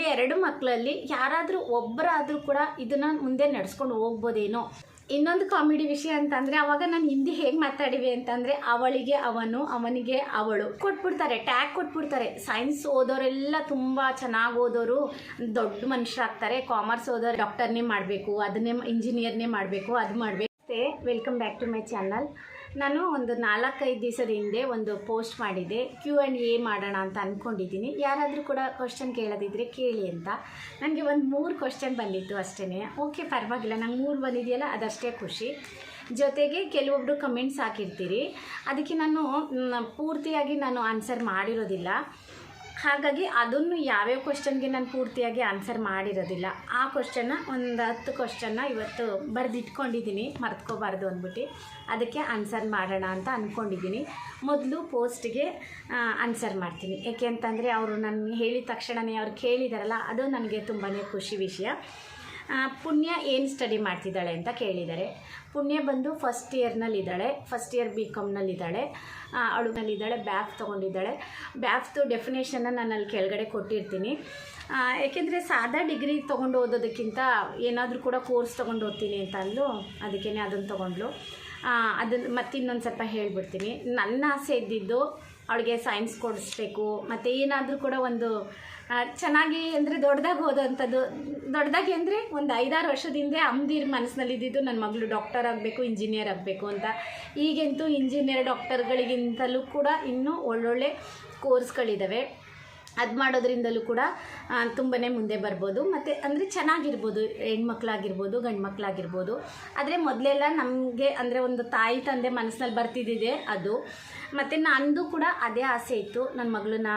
ನನ್ನ 2 ಮಕ್ಕಳಲ್ಲಿ ಯಾರಾದರೂ ಒಬ್ಬರಾದರೂ ಕೂಡ ಇದನ್ನು ಮುಂದೆ ನಡೆಸ್ಕೊಂಡು ಹೋಗ್ಬೋದೇನೋ. ಇನ್ನೊಂದು ಕಾಮಿಡಿ ವಿಷಯ ಅಂತಂದರೆ, ಅವಾಗ ನಾನು ಹಿಂದಿ ಹೇಗೆ ಮಾತಾಡಿವೆ ಅಂತಂದರೆ, ಅವಳಿಗೆ ಅವನು, ಅವನಿಗೆ ಅವಳು ಕೊಟ್ಬಿಡ್ತಾರೆ, ಟ್ಯಾಗ್ ಕೊಟ್ಬಿಡ್ತಾರೆ. ಸೈನ್ಸ್ ಓದೋರೆಲ್ಲ ತುಂಬ ಚೆನ್ನಾಗಿ ಓದೋರು ದೊಡ್ಡ ಮನುಷ್ಯರಾಗ್ತಾರೆ, ಕಾಮರ್ಸ್ ಓದೋರು ಡಾಕ್ಟರ್ನೇ ಮಾಡಬೇಕು, ಅದನ್ನೇ ಇಂಜಿನಿಯರ್ನೇ ಮಾಡಬೇಕು, ಅದು ಮಾಡಬೇಕು. Welcome back to my channel. ನಾನು ಒಂದು 4-5 ದಿವಸದ ಹಿಂದೆ ಒಂದು ಪೋಸ್ಟ್ ಮಾಡಿದ್ದೆ, Q&A ಮಾಡೋಣ ಅಂತ ಅಂದ್ಕೊಂಡಿದ್ದೀನಿ. ಯಾರಾದರೂ ಕೂಡ ಕ್ವಶನ್ ಕೇಳೋದಿದ್ರೆ ಕೇಳಿ ಅಂತ. ನನಗೆ ಒಂದು 3 ಕ್ವಶನ್ ಬಂದಿತ್ತು ಅಷ್ಟೇ. ಓಕೆ, ಪರವಾಗಿಲ್ಲ, ನಂಗೆ 3 ಬಂದಿದೆಯಲ್ಲ ಅದಷ್ಟೇ ಖುಷಿ. ಜೊತೆಗೆ ಕೆಲವೊಬ್ಬರು ಕಮೆಂಟ್ಸ್ ಹಾಕಿರ್ತೀರಿ, ಅದಕ್ಕೆ ನಾನು ಪೂರ್ತಿಯಾಗಿ ಆನ್ಸರ್ ಮಾಡಿರೋದಿಲ್ಲ. ಹಾಗಾಗಿ ಅದನ್ನು ಯಾವ್ಯಾವ ಕ್ವಶನ್ಗೆ ನಾನು ಪೂರ್ತಿಯಾಗಿ ಆನ್ಸರ್ ಮಾಡಿರೋದಿಲ್ಲ. ಆ ಕ್ವಶನ್ನ ಒಂದು 10 ಕ್ವಶನ್ನ ಇವತ್ತು ಬರೆದಿಟ್ಕೊಂಡಿದ್ದೀನಿ, ಮರ್ತ್ಕೋಬಾರ್ದು ಅಂದ್ಬಿಟ್ಟು. ಅದಕ್ಕೆ ಆನ್ಸರ್ ಮಾಡೋಣ ಅಂತ ಅಂದ್ಕೊಂಡಿದ್ದೀನಿ. ಮೊದಲು ಪೋಸ್ಟ್ಗೆ ಆನ್ಸರ್ ಮಾಡ್ತೀನಿ. ಏಕೆ ಅಂತಂದರೆ ಅವರು ನಾನು ಹೇಳಿದ ತಕ್ಷಣವೇ ಅವ್ರು ಕೇಳಿದಾರಲ್ಲ, ಅದು ನನಗೆ ತುಂಬಾ ಖುಷಿ ವಿಷಯ. ಪುಣ್ಯ ಏನು ಸ್ಟಡಿ ಮಾಡ್ತಿದ್ದಾಳೆ ಅಂತ ಕೇಳಿದ್ದಾರೆ. ಪುಣ್ಯ ಬಂದು ಫಸ್ಟ್ ಇಯರ್ನಲ್ಲಿದ್ದಾಳೆ, ಫಸ್ಟ್ ಇಯರ್ BComನಲ್ಲಿದ್ದಾಳೆ. ಅವಳಿನಲ್ಲಿದ್ದಾಳೆ, ಬ್ಯಾಫ್ ತೊಗೊಂಡಿದ್ದಾಳೆ. ಬ್ಯಾಫ್ದು ಡೆಫಿನೇಷನ್ನ ನಾನು ಅಲ್ಲಿ ಕೆಳಗಡೆ ಕೊಟ್ಟಿರ್ತೀನಿ. ಏಕೆಂದರೆ ಸಾದಾ ಡಿಗ್ರಿ ತೊಗೊಂಡು ಓದೋದಕ್ಕಿಂತ ಏನಾದರೂ ಕೂಡ ಕೋರ್ಸ್ ತೊಗೊಂಡು ಓದ್ತೀನಿ ಅಂತ ಅಂದು ಅದಕ್ಕೇ ಅದನ್ನು ತೊಗೊಂಡ್ಲು. ಅದನ್ನು ಮತ್ತಿನ್ನೊಂದು ಸ್ವಲ್ಪ ಹೇಳ್ಬಿಡ್ತೀನಿ. ನನ್ನ ಆಸೆ ಇದ್ದಿದ್ದು ಅವಳಿಗೆ ಸೈನ್ಸ್ ಕೊಡಿಸ್ಬೇಕು, ಮತ್ತು ಏನಾದರೂ ಕೂಡ ಒಂದು ಚೆನ್ನಾಗಿ ಅಂದರೆ ದೊಡ್ಡದಾಗಿ ಓದೋವಂಥದ್ದು. ದೊಡ್ಡದಾಗಿ ಅಂದರೆ ಒಂದು 5-6 ವರ್ಷದಿಂದ ಅಮ್ಮದಿರ ಮನಸ್ಸಿನಲ್ಲಿದ್ದಿದ್ದು ನನ್ನ ಮಗಳು ಡಾಕ್ಟರ್ ಆಗಬೇಕು, ಇಂಜಿನಿಯರ್ ಆಗಬೇಕು ಅಂತ. ಈಗಂತೂ ಇಂಜಿನಿಯರ್ ಡಾಕ್ಟರ್ಗಳಿಗಿಂತಲೂ ಕೂಡ ಇನ್ನೂ ಒಳ್ಳೊಳ್ಳೆ ಕೋರ್ಸ್ಗಳಿದ್ದಾವೆ. ಅದು ಮಾಡೋದ್ರಿಂದಲೂ ಕೂಡ ತುಂಬಾ ಮುಂದೆ ಬರ್ಬೋದು, ಮತ್ತು ಅಂದರೆ ಚೆನ್ನಾಗಿರ್ಬೋದು, ಹೆಣ್ಮಕ್ಳಾಗಿರ್ಬೋದು, ಗಂಡು ಮಕ್ಕಳಾಗಿರ್ಬೋದು. ಆದರೆ ಮೊದಲೆಲ್ಲ ನಮಗೆ ಅಂದರೆ ಒಂದು ತಾಯಿ ತಂದೆ ಮನಸ್ಸಿನಲ್ಲಿ ಬರ್ತಿದ್ದಿದೆ ಅದು. ಮತ್ತು ನಂದು ಕೂಡ ಅದೇ ಆಸೆ ಇತ್ತು, ನನ್ನ ಮಗಳನ್ನ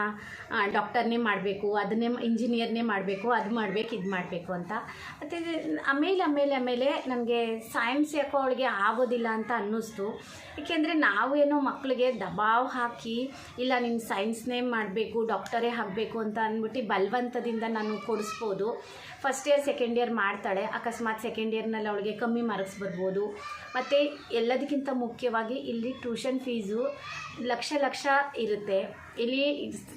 ಡಾಕ್ಟರ್ನೇ ಮಾಡಬೇಕು, ಅದನ್ನೇ ಇಂಜಿನಿಯರ್ನೇ ಮಾಡಬೇಕು, ಅದು ಮಾಡಬೇಕು, ಇದು ಮಾಡಬೇಕು ಅಂತ. ಮತ್ತು ಆಮೇಲೆ ನನಗೆ ಸೈನ್ಸ್ ಯಾಕೋ ಅವಳಿಗೆ ಆಗೋದಿಲ್ಲ ಅಂತ ಅನ್ನಿಸ್ತು. ಏಕೆಂದರೆ ನಾವೇನೋ ಮಕ್ಕಳಿಗೆ ದಬಾವ್ ಹಾಕಿ, ಇಲ್ಲ ನೀನು ಸೈನ್ಸ್ನೇ ಮಾಡಬೇಕು, ಡಾಕ್ಟರೇ ಆಗಬೇಕು ಅಂತ ಅಂದ್ಬಿಟ್ಟು ಬಲವಂತದಿಂದ ನಾನು ಕೊಡಿಸ್ಬೋದು. ಫಸ್ಟ್ ಇಯರ್ ಸೆಕೆಂಡ್ ಇಯರ್ ಮಾಡ್ತಾಳೆ, ಅಕಸ್ಮಾತ್ ಸೆಕೆಂಡ್ ಇಯರ್ನಲ್ಲಿ ಅವಳಿಗೆ ಕಮ್ಮಿ ಮಾರ್ಕ್ಸ್ ಬರ್ಬೋದು. ಮತ್ತು ಎಲ್ಲದಕ್ಕಿಂತ ಮುಖ್ಯವಾಗಿ ಇಲ್ಲಿ ಟ್ಯೂಷನ್ ಫೀಸು ಲಕ್ಷ ಇರುತ್ತೆ. ಇಲ್ಲಿ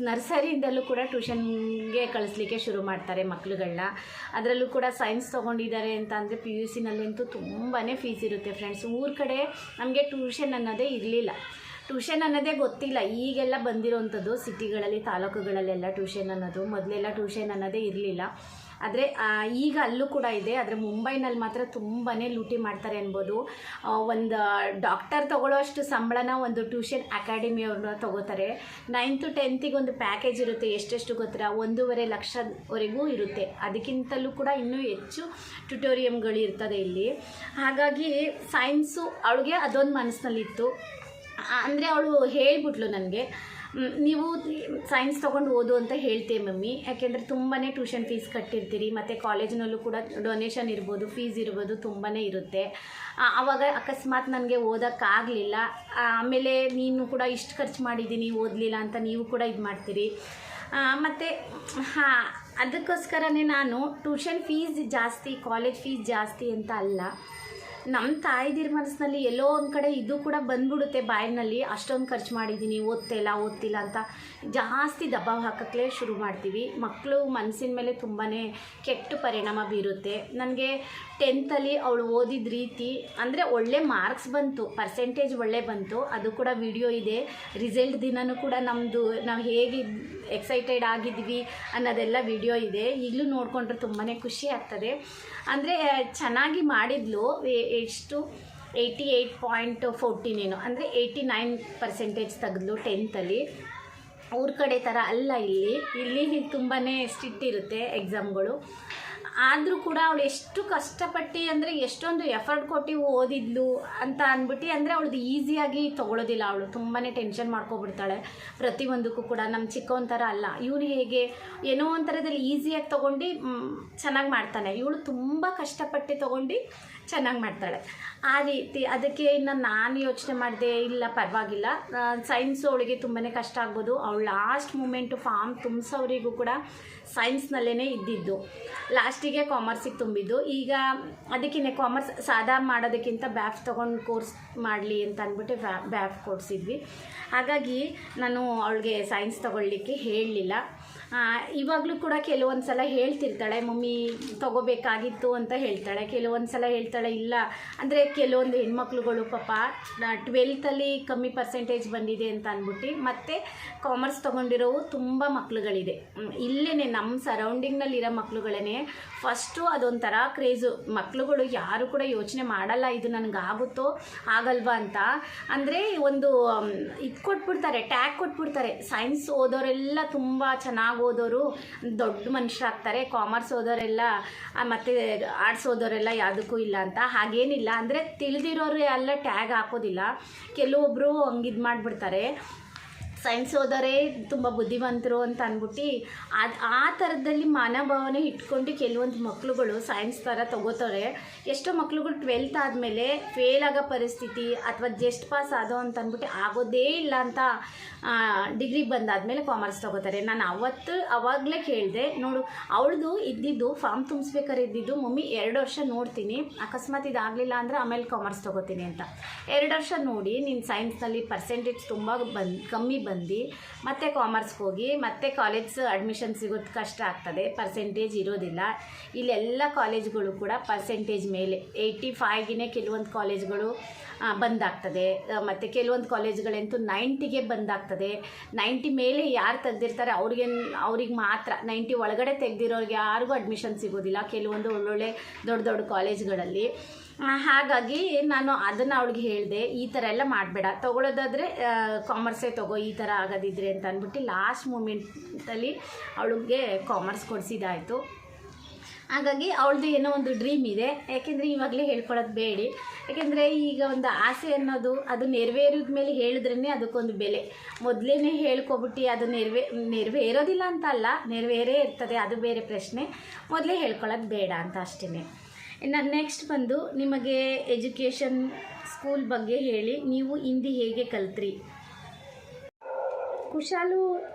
ನರ್ಸರಿಯಿಂದಲೂ ಕೂಡ ಟ್ಯೂಷನ್ಗೆ ಕಳಿಸ್ಲಿಕ್ಕೆ ಶುರು ಮಾಡ್ತಾರೆ ಮಕ್ಕಳುಗಳನ್ನ. ಅದರಲ್ಲೂ ಕೂಡ ಸೈನ್ಸ್ ತೊಗೊಂಡಿದ್ದಾರೆ ಅಂತ ಅಂದರೆ PUCನಲ್ಲಂತೂ ತುಂಬಾ ಫೀಸ್ ಇರುತ್ತೆ ಫ್ರೆಂಡ್ಸ್. ಊರ ಕಡೆ ನಮಗೆ ಟ್ಯೂಷನ್ ಅನ್ನೋದೇ ಇರಲಿಲ್ಲ, ಟ್ಯೂಷನ್ ಅನ್ನೋದೇ ಗೊತ್ತಿಲ್ಲ. ಈಗೆಲ್ಲ ಬಂದಿರೋವಂಥದ್ದು ಸಿಟಿಗಳಲ್ಲಿ, ತಾಲೂಕುಗಳಲ್ಲೆಲ್ಲ ಟ್ಯೂಷನ್ ಅನ್ನೋದು. ಮೊದಲೆಲ್ಲ ಟ್ಯೂಷನ್ ಅನ್ನೋದೇ ಇರಲಿಲ್ಲ. ಆದರೆ ಈಗ ಅಲ್ಲೂ ಕೂಡ ಇದೆ. ಆದರೆ ಮುಂಬೈನಲ್ಲಿ ಮಾತ್ರ ತುಂಬಾ ಲೂಟಿ ಮಾಡ್ತಾರೆ ಅನ್ಬೋದು. ಒಂದು ಡಾಕ್ಟರ್ ತೊಗೊಳ್ಳೋಷ್ಟು ಸಂಬಳನ ಒಂದು ಟ್ಯೂಷನ್ ಅಕಾಡೆಮಿಯವ್ರನ್ನ ತೊಗೋತಾರೆ. 9th to 10th ಒಂದು ಪ್ಯಾಕೇಜ್ ಇರುತ್ತೆ. ಎಷ್ಟೆಷ್ಟು ಗೊತ್ತಾ? 1.5 ಲಕ್ಷವರೆಗೂ ಇರುತ್ತೆ. ಅದಕ್ಕಿಂತಲೂ ಕೂಡ ಇನ್ನೂ ಹೆಚ್ಚು ಟ್ಯುಟೋರಿಯಮ್ಗಳು ಇರ್ತದೆ ಇಲ್ಲಿ. ಹಾಗಾಗಿ ಸೈನ್ಸು ಅವಳಿಗೆ ಅದೊಂದು ಮನಸ್ಸಿನಲ್ಲಿತ್ತು. ಅಂದರೆ ಅವಳು ಹೇಳಿಬಿಟ್ಲು ನನಗೆ, ನೀವು ಸೈನ್ಸ್ ತೊಗೊಂಡು ಓದು ಅಂತ ಹೇಳ್ತೇವೆ ಮಮ್ಮಿ, ಯಾಕೆಂದರೆ ತುಂಬಾ ಟ್ಯೂಷನ್ ಫೀಸ್ ಕಟ್ಟಿರ್ತೀರಿ, ಮತ್ತು ಕಾಲೇಜಿನಲ್ಲೂ ಕೂಡ ಡೊನೇಷನ್ ಇರ್ಬೋದು, ಫೀಸ್ ಇರ್ಬೋದು, ತುಂಬಾ ಇರುತ್ತೆ. ಆವಾಗ ಅಕಸ್ಮಾತ್ ನನಗೆ ಓದೋಕ್ಕಾಗಲಿಲ್ಲ, ಆಮೇಲೆ ನೀನು ಕೂಡ ಇಷ್ಟು ಖರ್ಚು ಮಾಡಿದ್ದೀನಿ ಓದಲಿಲ್ಲ ಅಂತ ನೀವು ಕೂಡ ಇದು ಮಾಡ್ತೀರಿ. ಮತ್ತು ಅದಕ್ಕೋಸ್ಕರನೇ ನಾನು ಟ್ಯೂಷನ್ ಫೀಸ್ ಜಾಸ್ತಿ, ಕಾಲೇಜ್ ಫೀಸ್ ಜಾಸ್ತಿ ಅಂತ ಅಲ್ಲ, ನಮ್ಮ ತಾಯಿದಿರ ಮನಸ್ಸಿನಲ್ಲಿ ಎಲ್ಲೋ ಒಂದು ಕಡೆ ಇದು ಕೂಡ ಬಂದ್ಬಿಡುತ್ತೆ ಬಾಯಿನಲ್ಲಿ. ಅಷ್ಟೊಂದು ಖರ್ಚು ಮಾಡಿದ್ದೀನಿ, ಓದ್ತಿಲ್ಲ ಅಂತ ಜಾಸ್ತಿ ದಬಾವ್ ಹಾಕೋಕ್ಕೆ ಶುರು ಮಾಡ್ತೀವಿ. ಮಕ್ಕಳು ಮನಸ್ಸಿನ ಮೇಲೆ ತುಂಬಾ ಕೆಟ್ಟ ಪರಿಣಾಮ ಬೀರುತ್ತೆ. ನನಗೆ 10th ಅವಳು ಓದಿದ ರೀತಿ ಅಂದರೆ ಒಳ್ಳೆ ಮಾರ್ಕ್ಸ್ ಬಂತು, ಪರ್ಸೆಂಟೇಜ್ ಒಳ್ಳೆ ಬಂತು. ಅದು ಕೂಡ ವಿಡಿಯೋ ಇದೆ. ರಿಸಲ್ಟ್ ದಿನವೂ ಕೂಡ ನಾವು ಹೇಗೆ ಎಕ್ಸೈಟೆಡ್ ಆಗಿದ್ವಿ ಅನ್ನೋದೆಲ್ಲ ವಿಡಿಯೋ ಇದೆ. ಈಗಲೂ ನೋಡಿಕೊಂಡ್ರೆ ತುಂಬಾ ಖುಷಿ ಆಗ್ತದೆ. ಅಂದರೆ ಚೆನ್ನಾಗಿ ಮಾಡಿದ್ಲು. ಎಷ್ಟು 88.14 ಏನೋ, ಅಂದರೆ 89% ತೆಗೆದ್ಲು 10th. ಊರ ಕಡೆ ಥರ ಅಲ್ಲ, ಇಲ್ಲಿ ತುಂಬಾ ಸ್ಟ್ರಿಕ್ಟ್ ಇರುತ್ತೆ ಎಕ್ಸಾಮ್ಗಳು. ಆದರೂ ಕೂಡ ಅವಳು ಎಷ್ಟು ಕಷ್ಟಪಟ್ಟು ಅಂದರೆ ಎಷ್ಟೊಂದು ಎಫರ್ಟ್ ಕೊಟ್ಟು ಓದಿದ್ಲು ಅಂತ ಅಂದ್ಬಿಟ್ಟು, ಅಂದರೆ ಅವಳದು ಈಸಿಯಾಗಿ ತೊಗೊಳೋದಿಲ್ಲ. ಅವಳು ತುಂಬಾ ಟೆನ್ಷನ್ ಮಾಡ್ಕೊಬಿಡ್ತಾಳೆ ಪ್ರತಿಯೊಂದಕ್ಕೂ ಕೂಡ. ನಮ್ಮ ಚಿಕ್ಕವನ ಥರ ಅಲ್ಲ ಇವನು, ಹೇಗೆ ಏನೋ ಒಂಥರದಲ್ಲಿ ಈಸಿಯಾಗಿ ತೊಗೊಂಡು ಚೆನ್ನಾಗಿ ಮಾಡ್ತಾನೆ. ಇವಳು ತುಂಬ ಕಷ್ಟಪಟ್ಟು ತೊಗೊಂಡು ಚೆನ್ನಾಗಿ ಮಾಡ್ತಾಳೆ. ಆ ರೀತಿ ಅದಕ್ಕೆ ಇನ್ನು ನಾನು ಯೋಚನೆ ಮಾಡಿದೆ, ಇಲ್ಲ ಪರವಾಗಿಲ್ಲ, ಸೈನ್ಸು ಅವಳಿಗೆ ತುಂಬಾ ಕಷ್ಟ ಆಗ್ಬೋದು. ಅವಳು ಲಾಸ್ಟ್ ಮೂಮೆಂಟು ಫಾರ್ಮ್ ತುಂಬಿಸೋವರಿಗೂ ಕೂಡ ಸೈನ್ಸ್ನಲ್ಲೇ ಇದ್ದಿದ್ದು, ಲಾಸ್ಟಿಗೆ ಕಾಮರ್ಸಿಗೆ ತುಂಬಿದ್ದು. ಈಗ ಅದಕ್ಕಿಂತ ಕಾಮರ್ಸ್ ಸಾದಾ ಮಾಡೋದಕ್ಕಿಂತ ಬ್ಯಾಫ್ ತೊಗೊಂಡು ಕೋರ್ಸ್ ಮಾಡಲಿ ಅಂತ ಅಂದ್ಬಿಟ್ಟು ಬ್ಯಾಫ್ ಕೊಡಿಸಿದ್ವಿ. ಹಾಗಾಗಿ ನಾನು ಅವಳಿಗೆ ಸೈನ್ಸ್ ತೊಗೊಳ್ಳಿಕ್ಕೆ ಹೇಳಲಿಲ್ಲ. ಇವಾಗಲೂ ಕೂಡ ಕೆಲವೊಂದು ಸಲ ಹೇಳ್ತಿರ್ತಾಳೆ, ಮಮ್ಮಿ ತೊಗೋಬೇಕಾಗಿತ್ತು ಅಂತ ಹೇಳ್ತಾಳೆ. ಕೆಲವೊಂದು ಸಲ ಹೇಳ್ತಾಳೆ ಇಲ್ಲ ಅಂದರೆ ಕೆಲವೊಂದು ಹೆಣ್ಮಕ್ಳುಗಳು ಪಾಪ 12th ಕಮ್ಮಿ ಪರ್ಸೆಂಟೇಜ್ ಬಂದಿದೆ ಅಂತ ಅಂದ್ಬಿಟ್ಟು ಮತ್ತೆ ಕಾಮರ್ಸ್ ತೊಗೊಂಡಿರೋವು ತುಂಬ ಮಕ್ಳುಗಳಿದೆ. ಇಲ್ಲೇ ನಮ್ಮ ಸರೌಂಡಿಂಗ್ನಲ್ಲಿರೋ ಮಕ್ಳುಗಳೇ ಫಸ್ಟು ಅದೊಂಥರ ಕ್ರೇಜು. ಮಕ್ಳುಗಳು ಯಾರು ಕೂಡ ಯೋಚನೆ ಮಾಡಲ್ಲ ಇದು ನನಗಾಗುತ್ತೋ ಆಗಲ್ವಾ ಅಂತ. ಅಂದರೆ ಒಂದು ಇದು ಕೊಟ್ಬಿಡ್ತಾರೆ, ಟ್ಯಾಗ್ ಕೊಟ್ಬಿಡ್ತಾರೆ. ಸೈನ್ಸ್ ಓದೋರೆಲ್ಲ ತುಂಬ ಚೆನ್ನಾಗಿ ಓದೋರು ದೊಡ್ಡ ಮನುಷ್ಯರಾಗ್ತಾರೆ, ಕಾಮರ್ಸ್ ಓದೋರೆಲ್ಲ ಮತ್ತು ಆರ್ಟ್ಸ್ ಓದೋರೆಲ್ಲ ಯಾವುದಕ್ಕೂ ಇಲ್ಲ ಅಂತ. ಹಾಗೇನಿಲ್ಲ, ಅಂದರೆ ತಿಳಿದಿರೋರು ಎಲ್ಲ ಟ್ಯಾಗ್ ಹಾಕೋದಿಲ್ಲ. ಕೆಲವೊಬ್ಬರು ಹಂಗಿದು ಮಾಡಿಬಿಡ್ತಾರೆ, ಸೈನ್ಸ್ ಓದೋರೇ ತುಂಬ ಬುದ್ಧಿವಂತರು ಅಂತ ಅಂದ್ಬಿಟ್ಟು ಆ ಥರದಲ್ಲಿ ಮನೋಭಾವನೆ ಇಟ್ಕೊಂಡು ಕೆಲವೊಂದು ಮಕ್ಳುಗಳು ಸೈನ್ಸ್ ಥರ ತೊಗೋತಾರೆ. ಎಷ್ಟೋ ಮಕ್ಳುಗಳು 12th ಆದಮೇಲೆ ಫೇಲ್ ಆಗೋ ಪರಿಸ್ಥಿತಿ ಅಥವಾ ಜಸ್ಟ್ ಪಾಸ್ ಆದೋ ಅಂತ ಅಂದ್ಬಿಟ್ಟು ಆಗೋದೇ ಇಲ್ಲ ಅಂತ ಡಿಗ್ರಿಗೆ ಬಂದಾದಮೇಲೆ ಕಾಮರ್ಸ್ ತೊಗೋತಾರೆ. ನಾನು ಅವಾಗಲೇ ಕೇಳಿದೆ, ನೋಡು ಅವಳದು ಇದ್ದಿದ್ದು ಫಾರ್ಮ್ ತುಂಬಿಸ್ಬೇಕಾದ್ರೆ ಇದ್ದಿದ್ದು ಮಮ್ಮಿ 2 ವರ್ಷ ನೋಡ್ತೀನಿ, ಅಕಸ್ಮಾತ್ ಇದಾಗಲಿಲ್ಲ ಅಂದರೆ ಆಮೇಲೆ ಕಾಮರ್ಸ್ ತೊಗೋತೀನಿ ಅಂತ. 2 ವರ್ಷ ನೋಡಿ ನೀನು ಸೈನ್ಸ್ನಲ್ಲಿ ಪರ್ಸೆಂಟೇಜ್ ತುಂಬ ಕಮ್ಮಿ ಬಂದು ಮತ್ತೆ ಕಾಮರ್ಸ್ಗೆ ಹೋಗಿ ಮತ್ತೆ ಕಾಲೇಜ್ ಅಡ್ಮಿಷನ್ ಸಿಗೋದು ಕಷ್ಟ ಆಗ್ತದೆ, ಪರ್ಸೆಂಟೇಜ್ ಇರೋದಿಲ್ಲ. ಇಲ್ಲೆಲ್ಲ ಕಾಲೇಜ್ಗಳು ಕೂಡ ಪರ್ಸೆಂಟೇಜ್ ಮೇಲೆ 85ಗೆ ಕೆಲವೊಂದು ಕಾಲೇಜ್ಗಳು ಬಂದಾಗ್ತದೆ, ಮತ್ತು ಕೆಲವೊಂದು ಕಾಲೇಜ್ಗಳಂತೂ 90ಗೆ ಬಂದಾಗ್ತದೆ. 90 ಮೇಲೆ ಯಾರು ತೆಗೆದಿರ್ತಾರೆ ಅವ್ರಿಗೆ ಮಾತ್ರ, 90 ಒಳಗಡೆ ತೆಗೆದಿರೋರಿಗೆ ಯಾರಿಗೂ ಅಡ್ಮಿಷನ್ ಸಿಗೋದಿಲ್ಲ ಕೆಲವೊಂದು ಒಳ್ಳೊಳ್ಳೆ ದೊಡ್ಡ ದೊಡ್ಡ ಕಾಲೇಜ್ಗಳಲ್ಲಿ. ಹಾಗಾಗಿ ನಾನು ಅದನ್ನು ಅವಳಿಗೆ ಹೇಳಿದೆ, ಈ ಥರ ಎಲ್ಲ ಮಾಡಬೇಡ, ತೊಗೊಳೋದಾದರೆ ಕಾಮರ್ಸೇ ತೊಗೋ, ಈ ಥರ ಆಗೋದಿದ್ರೆ ಅಂತ ಅಂದ್ಬಿಟ್ಟು ಲಾಸ್ಟ್ ಮೂಮೆಂಟಲ್ಲಿ ಅವಳಿಗೆ ಕಾಮರ್ಸ್ ಕೊಡಿಸಿದಾಯಿತು. ಹಾಗಾಗಿ ಅವಳದು ಏನೋ ಒಂದು ಡ್ರೀಮ್ ಇದೆ, ಯಾಕೆಂದರೆ ಇವಾಗಲೇ ಹೇಳ್ಕೊಳ್ಳೋದು ಬೇಡಿ. ಯಾಕೆಂದರೆ ಈಗ ಒಂದು ಆಸೆ ಅನ್ನೋದು ಅದು ನೆರವೇರಿದ ಮೇಲೆ ಹೇಳಿದ್ರೇ ಅದಕ್ಕೊಂದು ಬೆಲೆ. ಮೊದಲೇ ಹೇಳ್ಕೊಬಿಟ್ಟು ಅದು ನೆರವೇರೋದಿಲ್ಲ ಅಂತ ಅಲ್ಲ, ನೆರವೇರೇ ಇರ್ತದೆ, ಅದು ಬೇರೆ ಪ್ರಶ್ನೆ. ಮೊದಲೇ ಹೇಳ್ಕೊಳ್ಳೋದು ಬೇಡ ಅಂತ ಅಷ್ಟೇ. ಇನ್ನು ನೆಕ್ಸ್ಟ್ ಬಂದು ನಿಮಗೆ ಎಜುಕೇಷನ್ ಸ್ಕೂಲ್ ಬಗ್ಗೆ ಹೇಳಿ, ನೀವು ಹಿಂದಿ ಹೇಗೆ ಕಲ್ತ್ರಿ? ಕುಶಾಲು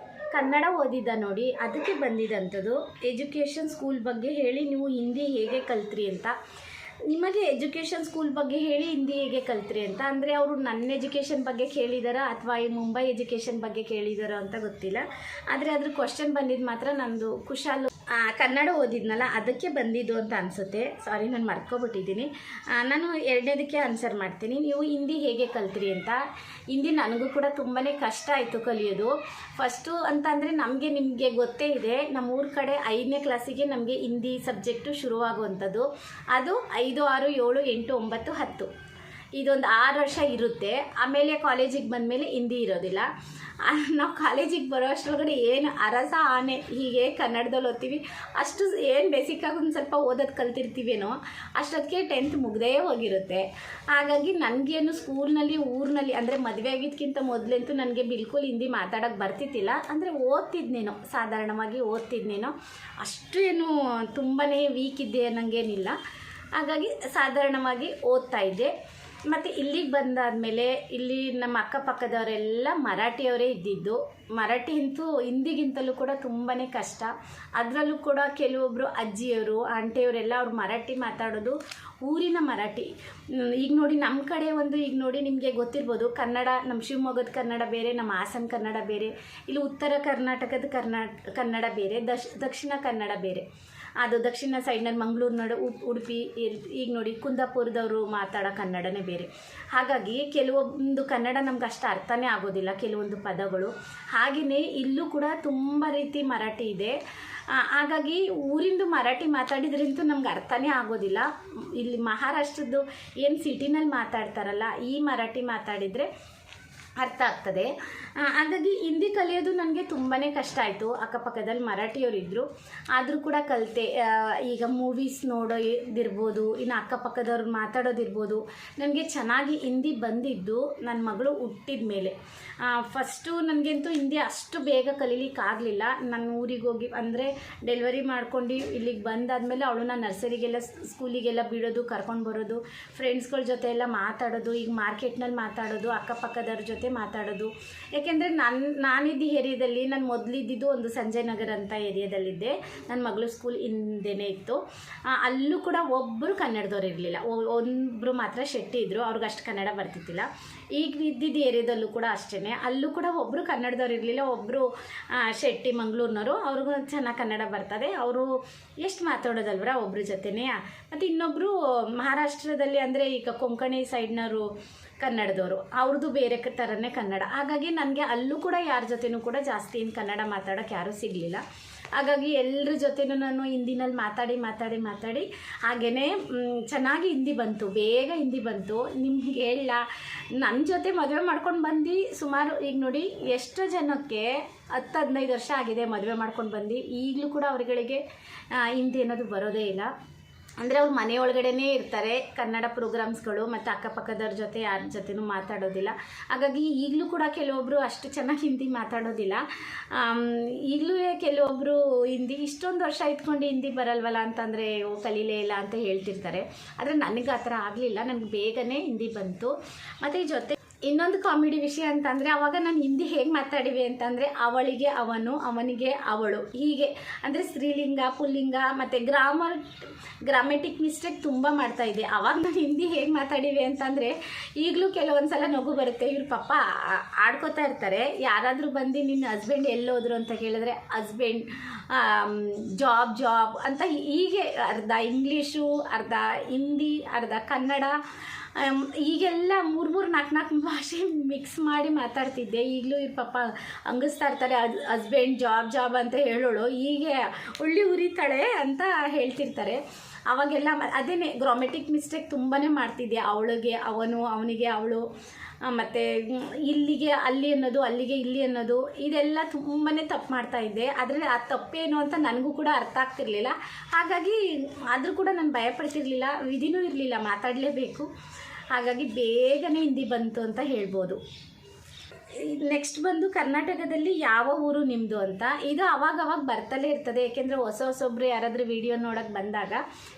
ಕನ್ನಡ ಓದಿದ್ದ ನೋಡಿ, ಅದಕ್ಕೆ ಬಂದಿದ್ದಂಥದ್ದು. ಎಜುಕೇಷನ್ ಸ್ಕೂಲ್ ಬಗ್ಗೆ ಹೇಳಿ ನೀವು ಹಿಂದಿ ಹೇಗೆ ಕಲ್ತ್ರಿ ಅಂತ. ನಿಮಗೆ ಎಜುಕೇಷನ್ ಸ್ಕೂಲ್ ಬಗ್ಗೆ ಹೇಳಿ ಹಿಂದಿ ಹೇಗೆ ಕಲ್ತ್ರಿ ಅಂತ ಅಂದರೆ ಅವರು ನನ್ನ ಎಜುಕೇಷನ್ ಬಗ್ಗೆ ಕೇಳಿದಾರ ಅಥವಾ ಈ ಮುಂಬೈ ಎಜುಕೇಷನ್ ಬಗ್ಗೆ ಕೇಳಿದಾರೋ ಅಂತ ಗೊತ್ತಿಲ್ಲ. ಆದರೆ ಅದ್ರ ಕ್ವಶನ್ ಬಂದಿದ್ದು ಮಾತ್ರ ನಂದು ಕುಶಾಲು ಕನ್ನಡ ಓದಿದ್ನಲ್ಲ ಅದಕ್ಕೆ ಬಂದಿದ್ದು ಅಂತ ಅನಿಸುತ್ತೆ. ಸಾರಿ, ನಾನು ಮರ್ಕೊಬಿಟ್ಟಿದ್ದೀನಿ. ನಾನು ಎರಡನೇದಕ್ಕೆ ಆನ್ಸರ್ ಮಾಡ್ತೀನಿ. ನೀವು ಹಿಂದಿ ಹೇಗೆ ಕಲ್ತ್ರಿ ಅಂತ. ಹಿಂದಿ ನನಗೂ ಕೂಡ ತುಂಬಾ ಕಷ್ಟ ಆಯಿತು ಕಲಿಯೋದು. ಫಸ್ಟು ಅಂತಂದರೆ ನಿಮಗೆ ಗೊತ್ತೇ ಇದೆ, ನಮ್ಮ ಊರ ಕಡೆ 5ನೇ ಕ್ಲಾಸಿಗೆ ನಮಗೆ ಹಿಂದಿ ಸಬ್ಜೆಕ್ಟು ಶುರುವಾಗುವಂಥದ್ದು. ಅದು 5, 6, 7, 8, 9, 10 ಇದೊಂದು 6 ವರ್ಷ ಇರುತ್ತೆ. ಆಮೇಲೆ ಕಾಲೇಜಿಗೆ ಬಂದಮೇಲೆ ಹಿಂದಿ ಇರೋದಿಲ್ಲ. ನಾವು ಕಾಲೇಜಿಗೆ ಬರೋ ಅಷ್ಟರೊಳಗಡೆ ಏನು ಅರಸ ಆನೆ ಹೀಗೆ ಕನ್ನಡದಲ್ಲಿ ಓದ್ತೀವಿ, ಅಷ್ಟು ಏನು ಬೇಸಿಕ್ಕಾಗಿ ಒಂದು ಸ್ವಲ್ಪ ಓದೋದು ಕಲ್ತಿರ್ತೀವೇನೋ ಅಷ್ಟೊತ್ತಿಗೆ 10th ಮುಗ್ದೇ ಹೋಗಿರುತ್ತೆ. ಹಾಗಾಗಿ ನನಗೇನು ಸ್ಕೂಲ್ನಲ್ಲಿ ಊರಿನಲ್ಲಿ ಅಂದರೆ ಮದುವೆ ಆಗಿದ್ದಕ್ಕಿಂತ ಮೊದಲಂತೂ ನನಗೆ ಬಿಲ್ಕುಲ್ ಹಿಂದಿ ಮಾತಾಡೋಕ್ಕೆ ಬರ್ತಿದ್ದಿಲ್ಲ. ಅಂದರೆ ಓದ್ತಿದ್ನೇನೋ, ಸಾಧಾರಣವಾಗಿ ಓದ್ತಿದ್ನೇನೋ, ಅಷ್ಟು ಏನು ತುಂಬಾ ವೀಕ್ ಇದ್ದೆ ಅನ್ನಂಗೇನಿಲ್ಲ. ಹಾಗಾಗಿ ಸಾಧಾರಣವಾಗಿ ಓದ್ತಾ ಇದ್ದೆ. ಮತ್ತು ಇಲ್ಲಿಗೆ ಬಂದಾದಮೇಲೆ ಇಲ್ಲಿ ನಮ್ಮ ಅಕ್ಕಪಕ್ಕದವರೆಲ್ಲ ಮರಾಠಿಯವರೇ ಇದ್ದಿದ್ದು. ಮರಾಠಿ ಅಂತೂ ಹಿಂದಿಗಿಂತಲೂ ಕೂಡ ತುಂಬಾ ಕಷ್ಟ. ಅದರಲ್ಲೂ ಕೂಡ ಕೆಲವೊಬ್ಬರು ಅಜ್ಜಿಯವರು ಆಂಟಿಯವರೆಲ್ಲ ಅವ್ರು ಮರಾಠಿ ಮಾತಾಡೋದು ಊರಿನ ಮರಾಠಿ. ಈಗ ನೋಡಿ ನಮ್ಮ ಕಡೆ ಒಂದು ಈಗ ನೋಡಿ ನಿಮಗೆ ಗೊತ್ತಿರ್ಬೋದು, ಕನ್ನಡ ನಮ್ಮ ಶಿವಮೊಗ್ಗದ ಕನ್ನಡ ಬೇರೆ, ನಮ್ಮ ಹಾಸನ ಕನ್ನಡ ಬೇರೆ, ಇಲ್ಲಿ ಉತ್ತರ ಕರ್ನಾಟಕದ ಕನ್ನಡ ಬೇರೆ, ದಕ್ಷಿಣ ಕನ್ನಡ ಬೇರೆ. ಅದು ದಕ್ಷಿಣ ಸೈಡ್ನಲ್ಲಿ ಮಂಗಳೂರು ನಡು ಉಡುಪಿ, ಈಗ ನೋಡಿ ಕುಂದಾಪುರದವರು ಮಾತಾಡೋ ಕನ್ನಡನೇ ಬೇರೆ. ಹಾಗಾಗಿ ಕೆಲವೊಂದು ಕನ್ನಡ ನಮ್ಗೆ ಅಷ್ಟು ಅರ್ಥನೇ ಆಗೋದಿಲ್ಲ, ಕೆಲವೊಂದು ಪದಗಳು. ಹಾಗೆಯೇ ಇಲ್ಲೂ ಕೂಡ ತುಂಬ ರೀತಿ ಮರಾಠಿ ಇದೆ. ಹಾಗಾಗಿ ಊರಿಂದು ಮರಾಠಿ ಮಾತಾಡಿದ್ರಂತೂ ನಮ್ಗೆ ಅರ್ಥನೇ ಆಗೋದಿಲ್ಲ. ಇಲ್ಲಿ ಮಹಾರಾಷ್ಟ್ರದ್ದು ಏನು ಸಿಟಿನಲ್ಲಿ ಮಾತಾಡ್ತಾರಲ್ಲ ಈ ಮರಾಠಿ ಮಾತಾಡಿದರೆ ಅರ್ಥ ಆಗ್ತದೆ. ಹಾಗಾಗಿ ಹಿಂದಿ ಕಲಿಯೋದು ನನಗೆ ತುಂಬಾ ಕಷ್ಟ ಆಯಿತು. ಅಕ್ಕಪಕ್ಕದಲ್ಲಿ ಮರಾಠಿಯವರಿದ್ದರು, ಆದರೂ ಕೂಡ ಕಲಿತೆ. ಈಗ ಮೂವೀಸ್ ನೋಡೋದಿರ್ಬೋದು, ಇನ್ನು ಅಕ್ಕಪಕ್ಕದವ್ರು ಮಾತಾಡೋದಿರ್ಬೋದು, ನನಗೆ ಚೆನ್ನಾಗಿ ಹಿಂದಿ ಬಂದಿದ್ದು ನನ್ನ ಮಗಳು ಹುಟ್ಟಿದ ಮೇಲೆ. ಫಸ್ಟು ನನಗಂತೂ ಹಿಂದಿ ಅಷ್ಟು ಬೇಗ ಕಲೀಲಿಕ್ಕಾಗಲಿಲ್ಲ. ನನ್ನ ಊರಿಗೆ ಹೋಗಿ ಅಂದರೆ ಡೆಲಿವರಿ ಮಾಡ್ಕೊಂಡು ಇಲ್ಲಿಗೆ ಬಂದಾದಮೇಲೆ ಅವಳನ್ನ ನರ್ಸರಿಗೆಲ್ಲ ಸ್ಕೂಲಿಗೆಲ್ಲ ಬಿಡೋದು, ಕರ್ಕೊಂಡು ಬರೋದು, ಫ್ರೆಂಡ್ಸ್ಗಳ ಜೊತೆ ಎಲ್ಲ ಮಾತಾಡೋದು, ಈಗ ಮಾರ್ಕೆಟ್ನಲ್ಲಿ ಮಾತಾಡೋದು, ಅಕ್ಕಪಕ್ಕದವ್ರ ಜೊತೆ ಜೊತೆ ಮಾತಾಡೋದು. ಯಾಕೆಂದರೆ ನಾನಿದ್ದ ಏರಿಯಾದಲ್ಲಿ ನಾನು ಮೊದಲಿದ್ದಿದ್ದು ಒಂದು ಸಂಜಯ್ ನಗರ್ ಅಂತ ಏರಿಯಾದಲ್ಲಿದ್ದೆ. ನನ್ನ ಮಗಳು ಸ್ಕೂಲ್ ಹಿಂದೆನೇ ಇತ್ತು. ಅಲ್ಲೂ ಕೂಡ ಒಬ್ಬರು ಕನ್ನಡದವ್ರು ಇರಲಿಲ್ಲ, ಒಬ್ಬರು ಮಾತ್ರ ಶೆಟ್ಟಿ ಇದ್ದರು, ಅವ್ರಿಗೆ ಅಷ್ಟು ಕನ್ನಡ ಬರ್ತಿದ್ದಿಲ್ಲ. ಈಗ ಇದ್ದಿದ್ದ ಏರಿಯಾದಲ್ಲೂ ಕೂಡ ಅಷ್ಟೇ, ಅಲ್ಲೂ ಕೂಡ ಒಬ್ಬರು ಕನ್ನಡದವ್ರು ಇರಲಿಲ್ಲ, ಒಬ್ಬರು ಶೆಟ್ಟಿ ಮಂಗಳೂರಿನವರು, ಅವ್ರಿಗೂ ಚೆನ್ನಾಗಿ ಕನ್ನಡ ಬರ್ತದೆ, ಅವರು ಎಷ್ಟು ಮಾತಾಡೋದಲ್ವರ ಒಬ್ಬರ ಜೊತೆನೇ. ಮತ್ತು ಇನ್ನೊಬ್ಬರು ಮಹಾರಾಷ್ಟ್ರದಲ್ಲಿ ಅಂದರೆ ಈಗ ಕೊಂಕಣಿ ಸೈಡ್ನವರು ಕನ್ನಡದವರು, ಅವ್ರದ್ದು ಬೇರೆ ಥರನೇ ಕನ್ನಡ. ಹಾಗಾಗಿ ನನಗೆ ಅಲ್ಲೂ ಕೂಡ ಯಾರ ಜೊತೆನೂ ಕೂಡ ಜಾಸ್ತಿ ಏನು ಕನ್ನಡ ಮಾತಾಡೋಕ್ಕೆ ಯಾರೂ ಸಿಗಲಿಲ್ಲ. ಹಾಗಾಗಿ ಎಲ್ಲರ ಜೊತೆನೂ ನಾನು ಹಿಂದಿನಲ್ಲಿ ಮಾತಾಡಿ ಹಾಗೆಯೇ ಚೆನ್ನಾಗಿ ಹಿಂದಿ ಬಂತು, ಬೇಗ ಹಿಂದಿ ಬಂತು. ನಿಮ್ಗೆ ಹೇಳ, ನನ್ನ ಜೊತೆ ಮದುವೆ ಮಾಡ್ಕೊಂಡು ಬಂದು ಸುಮಾರು ಈಗ ನೋಡಿ ಎಷ್ಟೋ ಜನಕ್ಕೆ 10-15 ವರ್ಷ ಆಗಿದೆ ಮದುವೆ ಮಾಡ್ಕೊಂಡು ಬಂದು, ಈಗಲೂ ಕೂಡ ಅವರುಗಳಿಗೆ ಹಿಂದಿ ಅನ್ನೋದು ಬರೋದೇ ಇಲ್ಲ. ಅಂದರೆ ಅವ್ರು ಮನೆಯೊಳಗಡೆನೇ ಇರ್ತಾರೆ, ಕನ್ನಡ ಪ್ರೋಗ್ರಾಮ್ಸ್ಗಳು ಮತ್ತು ಅಕ್ಕಪಕ್ಕದವ್ರ ಜೊತೆ ಯಾರ ಜೊತೆನೂ ಮಾತಾಡೋದಿಲ್ಲ. ಹಾಗಾಗಿ ಈಗಲೂ ಕೂಡ ಕೆಲವೊಬ್ಬರು ಅಷ್ಟು ಚೆನ್ನಾಗಿ ಹಿಂದಿ ಮಾತಾಡೋದಿಲ್ಲ. ಈಗಲೂ ಕೆಲವೊಬ್ಬರು ಹಿಂದಿ ಇಷ್ಟೊಂದು ವರ್ಷ ಇಟ್ಕೊಂಡು ಹಿಂದಿ ಬರಲ್ವಲ್ಲ ಅಂತಂದರೆ ಕಲೀಲೇ ಇಲ್ಲ ಅಂತ ಹೇಳ್ತಿರ್ತಾರೆ. ಆದರೆ ನನಗೆ ಆ ಥರ ಆಗಲಿಲ್ಲ, ನನಗೆ ಬೇಗನೆ ಹಿಂದಿ ಬಂತು. ಮತ್ತು ಈ ಜೊತೆ ಇನ್ನೊಂದು ಕಾಮಿಡಿ ವಿಷಯ ಅಂತಂದರೆ, ಆವಾಗ ನಾನು ಹಿಂದಿ ಹೇಗೆ ಮಾತಾಡಿವೆ ಅಂತಂದರೆ ಅವಳಿಗೆ ಅವನು, ಅವನಿಗೆ ಅವಳು, ಹೀಗೆ ಅಂದರೆ ಸ್ತ್ರೀಲಿಂಗ ಪುಲ್ಲಿಂಗ ಮತ್ತು ಗ್ರಾಮೆಟಿಕ್ ಮಿಸ್ಟೇಕ್ ತುಂಬ ಮಾಡ್ತಾಯಿದ್ದೆ. ಆವಾಗ ನಾನು ಹಿಂದಿ ಹೇಗೆ ಮಾತಾಡಿವೆ ಅಂತಂದರೆ ಈಗಲೂ ಕೆಲವೊಂದು ಸಲ ನಗು ಬರುತ್ತೆ. ಇವ್ರ ಪಾಪ ಆಡ್ಕೋತಾ ಇರ್ತಾರೆ, ಯಾರಾದರೂ ಬಂದು ನಿನ್ನ ಹಸ್ಬೆಂಡ್ ಎಲ್ಲೋದ್ರು ಅಂತ ಕೇಳಿದ್ರೆ ಹಸ್ಬೆಂಡ್ ಜಾಬ್ ಅಂತ ಹೀಗೆ ಅರ್ಧ ಇಂಗ್ಲೀಷು, ಅರ್ಧ ಹಿಂದಿ, ಅರ್ಧ ಕನ್ನಡ, ಈಗೆಲ್ಲ 3-4 ಭಾಷೆ ಮಿಕ್ಸ್ ಮಾಡಿ ಮಾತಾಡ್ತಿದ್ದೆ. ಈಗಲೂ ಇವ್ರ ಪಾಪ ಹಂಗಿಸ್ತಾ ಇರ್ತಾರೆ, ಹಸ್ಬೆಂಡ್ ಜಾಬ್ ಅಂತ ಹೇಳೋಳು ಹೀಗೆ ಉಳ್ಳಿ ಉರಿತಾಳೆ ಅಂತ ಹೇಳ್ತಿರ್ತಾರೆ. ಅವಾಗೆಲ್ಲ ಅದೇನೇ ಗ್ರಾಮೆಟಿಕ್ ಮಿಸ್ಟೇಕ್ ತುಂಬಾ ಮಾಡ್ತಿದ್ದೆ. ಅವಳಿಗೆ ಅವನು, ಅವನಿಗೆ ಅವಳು, ಮತ್ತು ಇಲ್ಲಿಗೆ ಅಲ್ಲಿ ಅನ್ನೋದು, ಅಲ್ಲಿಗೆ ಇಲ್ಲಿ ಅನ್ನೋದು, ಇದೆಲ್ಲ ತುಂಬಾ ತಪ್ಪು ಮಾಡ್ತಾಯಿದ್ದೆ. ಆದರೆ ಆ ತಪ್ಪೇನು ಅಂತ ನನಗೂ ಕೂಡ ಅರ್ಥ ಆಗ್ತಿರ್ಲಿಲ್ಲ. ಹಾಗಾಗಿ ಆದರೂ ಕೂಡ ನಾನು ಭಯಪಡ್ತಿರ್ಲಿಲ್ಲ, ವಿಧಿನೂ ಇರಲಿಲ್ಲ, ಮಾತಾಡಲೇಬೇಕು. ಹಾಗಾಗಿ ಬೇಗನೆ ಹಿಂದಿ ಬಂತು ಅಂತ ಹೇಳ್ಬೋದು. ನೆಕ್ಸ್ಟ್ ಬಂದು ಕರ್ನಾಟಕದಲ್ಲಿ ಯಾವ ಊರು ನಿಮ್ಮದು ಅಂತ. ಇದು ಅವಾಗವಾಗ ಬರ್ತಲೇ ಇರ್ತದೆ, ಏಕೆಂದರೆ ಹೊಸೊಬ್ಬರು ಯಾರಾದರೂ ವಿಡಿಯೋ ನೋಡೋಕ್ಕೆ ಬಂದಾಗ